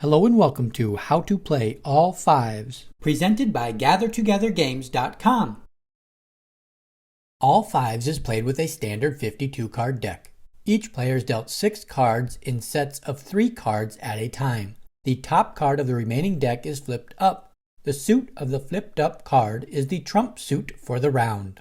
Hello and welcome to How to Play All Fives, presented by GatherTogetherGames.com. All Fives is played with a standard 52-card deck. Each player is dealt 6 cards in sets of 3 cards at a time. The top card of the remaining deck is flipped up. The suit of the flipped up card is the trump suit for the round.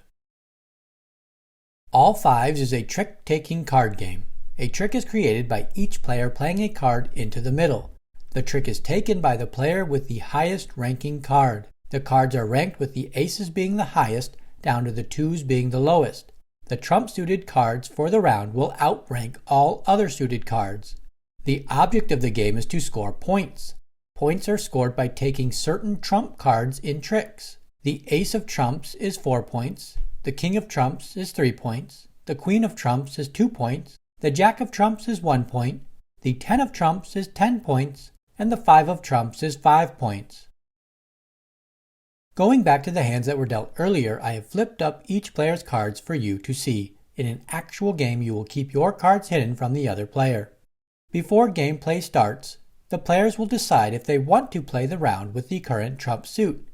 All Fives is a trick-taking card game. A trick is created by each player playing a card into the middle. The trick is taken by the player with the highest ranking card. The cards are ranked with the aces being the highest down to the twos being the lowest. The trump-suited cards for the round will outrank all other suited cards. The object of the game is to score points. Points are scored by taking certain trump cards in tricks. The ace of trumps is 4 points, the king of trumps is 3 points, the queen of trumps is 2 points, the jack of trumps is 1 point, the 10 of trumps is 10 points, and the 5 of trumps is 5 points. Going back to the hands that were dealt earlier, I have flipped up each player's cards for you to see. In an actual game, you will keep your cards hidden from the other player. Before gameplay starts, the players will decide if they want to play the round with the current trump suit.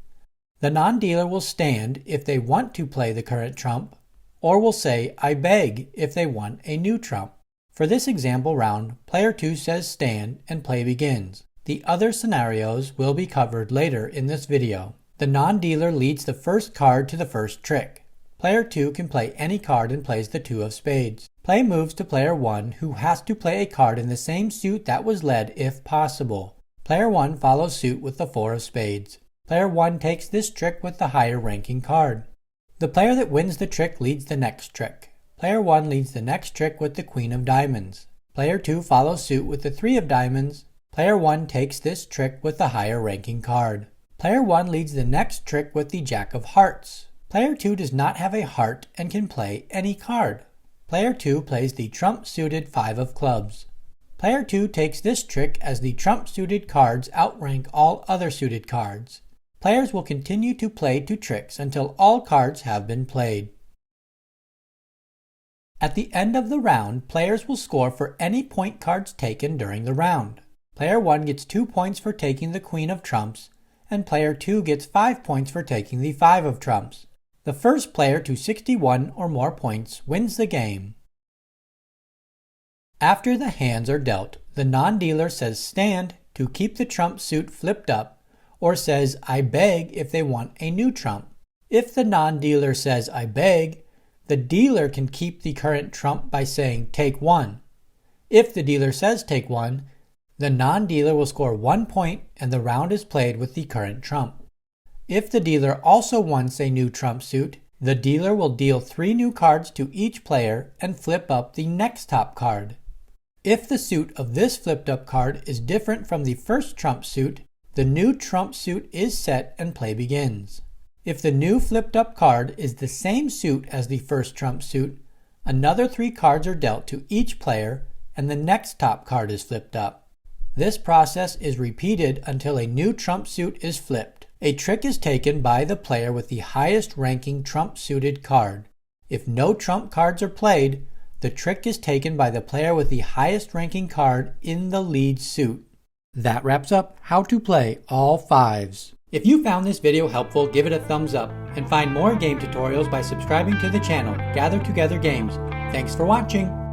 The non-dealer will stand if they want to play the current trump, or will say, "I beg," if they want a new trump. For this example round, player 2 says stand and play begins. The other scenarios will be covered later in this video. The non-dealer leads the first card to the first trick. Player 2 can play any card and plays the 2 of spades. Play moves to player 1, who has to play a card in the same suit that was led if possible. Player 1 follows suit with the 4 of spades. Player 1 takes this trick with the higher ranking card. The player that wins the trick leads the next trick. Player 1 leads the next trick with the queen of diamonds. Player 2 follows suit with the 3 of diamonds. Player 1 takes this trick with the higher ranking card. Player 1 leads the next trick with the jack of hearts. Player 2 does not have a heart and can play any card. Player 2 plays the trump-suited 5 of clubs. Player 2 takes this trick as the trump-suited cards outrank all other suited cards. Players will continue to play 2 tricks until all cards have been played. At the end of the round, players will score for any point cards taken during the round. Player 1 gets 2 points for taking the queen of trumps, and player 2 gets 5 points for taking the 5 of trumps. The first player to 61 or more points wins the game. After the hands are dealt, the non-dealer says stand to keep the trump suit flipped up, or says I beg if they want a new trump. If the non-dealer says I beg, the dealer can keep the current trump by saying take 1. If the dealer says take 1, the non-dealer will score 1 point and the round is played with the current trump. If the dealer also wants a new trump suit, the dealer will deal 3 new cards to each player and flip up the next top card. If the suit of this flipped up card is different from the first trump suit, the new trump suit is set and play begins. If the new flipped up card is the same suit as the first trump suit, another 3 cards are dealt to each player and the next top card is flipped up. This process is repeated until a new trump suit is flipped. A trick is taken by the player with the highest ranking trump-suited card. If no trump cards are played, the trick is taken by the player with the highest ranking card in the lead suit. That wraps up How to Play All Fives. If you found this video helpful, give it a thumbs up, and find more game tutorials by subscribing to the channel Gather Together Games. Thanks for watching!